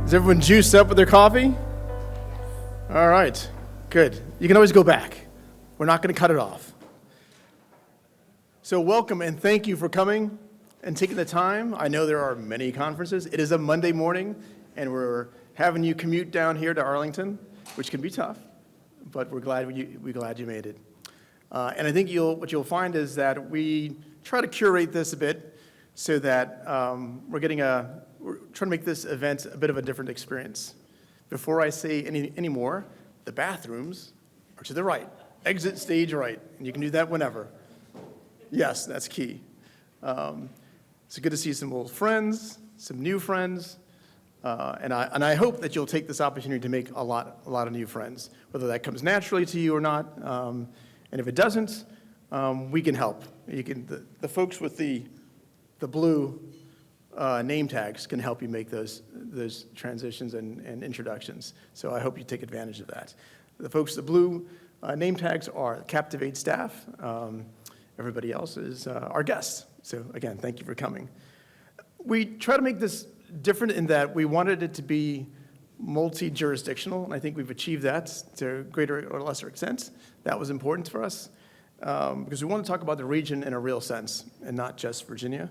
Is everyone juiced up with their coffee? All right, good. You can always go back. We're not going to cut it off. So welcome and thank you for coming and taking the time. I know there are many conferences. It is a Monday morning, and we're having you commute down here to Arlington, which can be tough, but we're glad you made it. And I think what you'll find is that we try to curate this a bit so that we're trying to make this event a bit of a different experience. Before I say any more, the bathrooms are to the right. Exit stage right, and you can do that whenever. Yes, that's key. It's good to see some old friends, some new friends, and I hope that you'll take this opportunity to make a lot of new friends, whether that comes naturally to you or not. And if it doesn't, we can help. The folks with the blue name tags can help you make those transitions and introductions. So I hope you take advantage of that. The folks with the blue name tags are Kaptivate staff. Everybody else is our guests. So again, thank you for coming. We try to make this different in that we wanted it to be multi-jurisdictional, and I think we've achieved that to a greater or lesser extent. That was important for us because we want to talk about the region in a real sense and not just Virginia.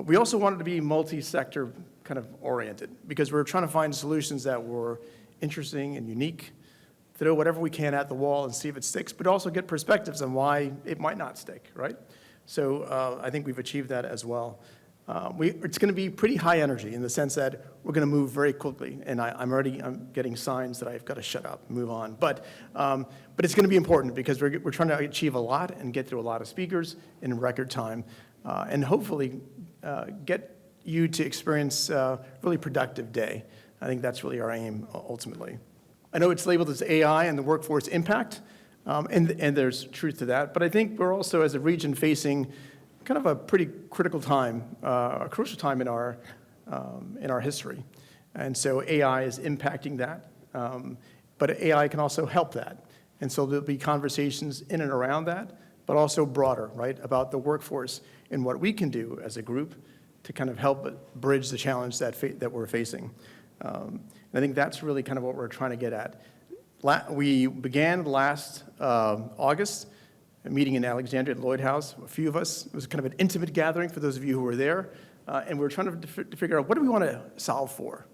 We also wanted to be multi-sector kind of oriented because we were trying to find solutions that were interesting and unique, throw whatever we can at the wall and see if it sticks, but also get perspectives on why it might not stick, right? So I think we've achieved that as well. It's going to be pretty high energy in the sense that we're going to move very quickly, and I'm getting signs that I've got to shut up and move on. But it's going to be important because we're trying to achieve a lot and get through a lot of speakers in record time, and hopefully get you to experience a really productive day. I think that's really our aim ultimately. I know it's labeled as AI and the workforce impact, and there's truth to that, but I think we're also as a region facing kind of a pretty critical time, a crucial time in our history. And so AI is impacting that, but AI can also help that. And so there'll be conversations in and around that, but also broader, right, about the workforce and what we can do as a group to kind of help bridge the challenge that we're facing. And I think that's really kind of what we're trying to get at. We began last August, a meeting in Alexandria at Lloyd House, a few of us. It was kind of an intimate gathering for those of you who were there, and we were trying to figure out what do we want to solve for.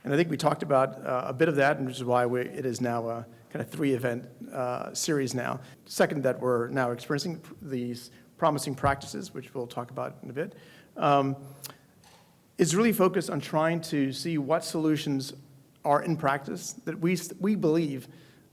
And I think we talked about a bit of that, and which is why it is now a kind of 3-event series now. Second, that we're now experiencing these promising practices, which we'll talk about in a bit, is really focused on trying to see what solutions are in practice that we believe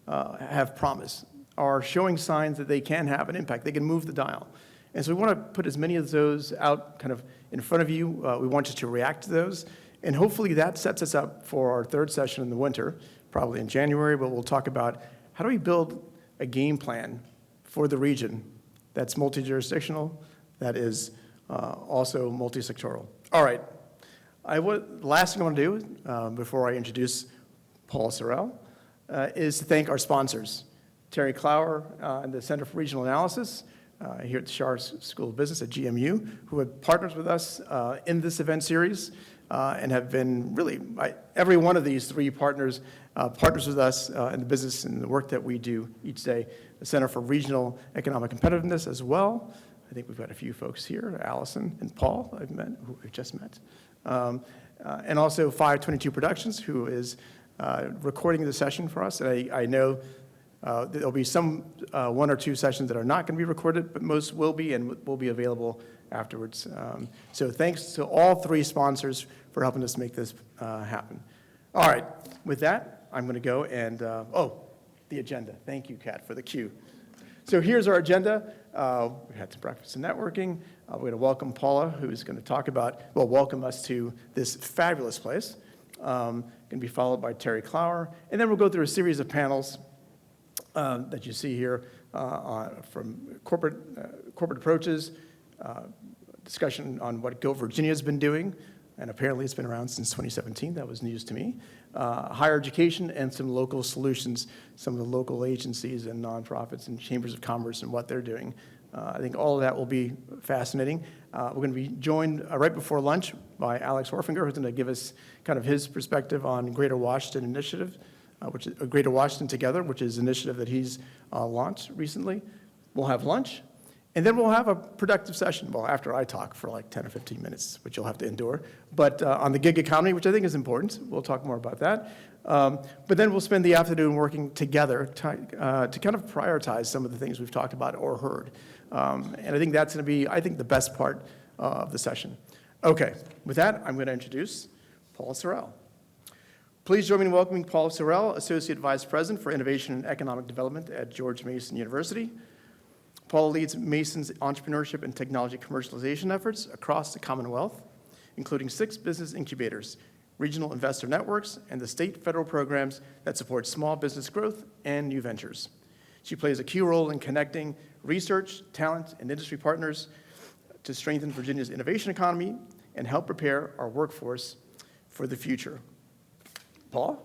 have promise, are showing signs that they can have an impact, they can move the dial. And so we want to put as many of those out kind of in front of you. We want you to react to those. And hopefully that sets us up for our third session in the winter, probably in January, but we'll talk about how do we build a game plan for the region that's multi-jurisdictional, that is also multi-sectoral. All right. The last thing I want to do before I introduce Paul Sorrell is to thank our sponsors. Terry Clower and the Center for Regional Analysis here at the Schar School of Business at GMU, who have partnered with us in this event series and have been really, every one of these 3 partners with us in the business and the work that we do each day. The Center for Regional Economic Competitiveness as well. I think we've got a few folks here, Allison and Paul, who I've just met. And also 522 Productions, who is recording the session for us. And I know there'll be some 1 or 2 sessions that are not going to be recorded, but most will be and will be available afterwards. So thanks to all 3 sponsors for helping us make this happen. All right, with that, I'm going to go and, the agenda. Thank you, Kat, for the cue. So here's our agenda. We had some breakfast and networking. We're going to welcome Paula, who's going to welcome us to this fabulous place. Going to be followed by Terry Clower. And then we'll go through a series of panels that you see here from corporate approaches, discussion on what Go Virginia's been doing, and apparently it's been around since 2017. That was news to me. Higher education and some local solutions, some of the local agencies and nonprofits and chambers of commerce and what they're doing I think all of that will be fascinating. We're going to be joined right before lunch by Alex Horfinger, who's going to give us kind of his perspective on Greater Washington Initiative, which is Greater Washington Together, which is an initiative that he's launched recently. We'll have lunch, and then we'll have a productive session, well, after I talk for like 10 or 15 minutes, which you'll have to endure, but on the gig economy, which I think is important. We'll talk more about that. But then we'll spend the afternoon working together to kind of prioritize some of the things we've talked about or heard. And I think that's going to be, I think, the best part of the session. Okay, with that, I'm going to introduce Paul Sorrell. Please join me in welcoming Paul Sorrell, Associate Vice President for Innovation and Economic Development at George Mason University. Paul leads Mason's entrepreneurship and technology commercialization efforts across the Commonwealth, including 6 business incubators, regional investor networks, and the state federal programs that support small business growth and new ventures. She plays a key role in connecting research, talent, and industry partners to strengthen Virginia's innovation economy and help prepare our workforce for the future. Paul?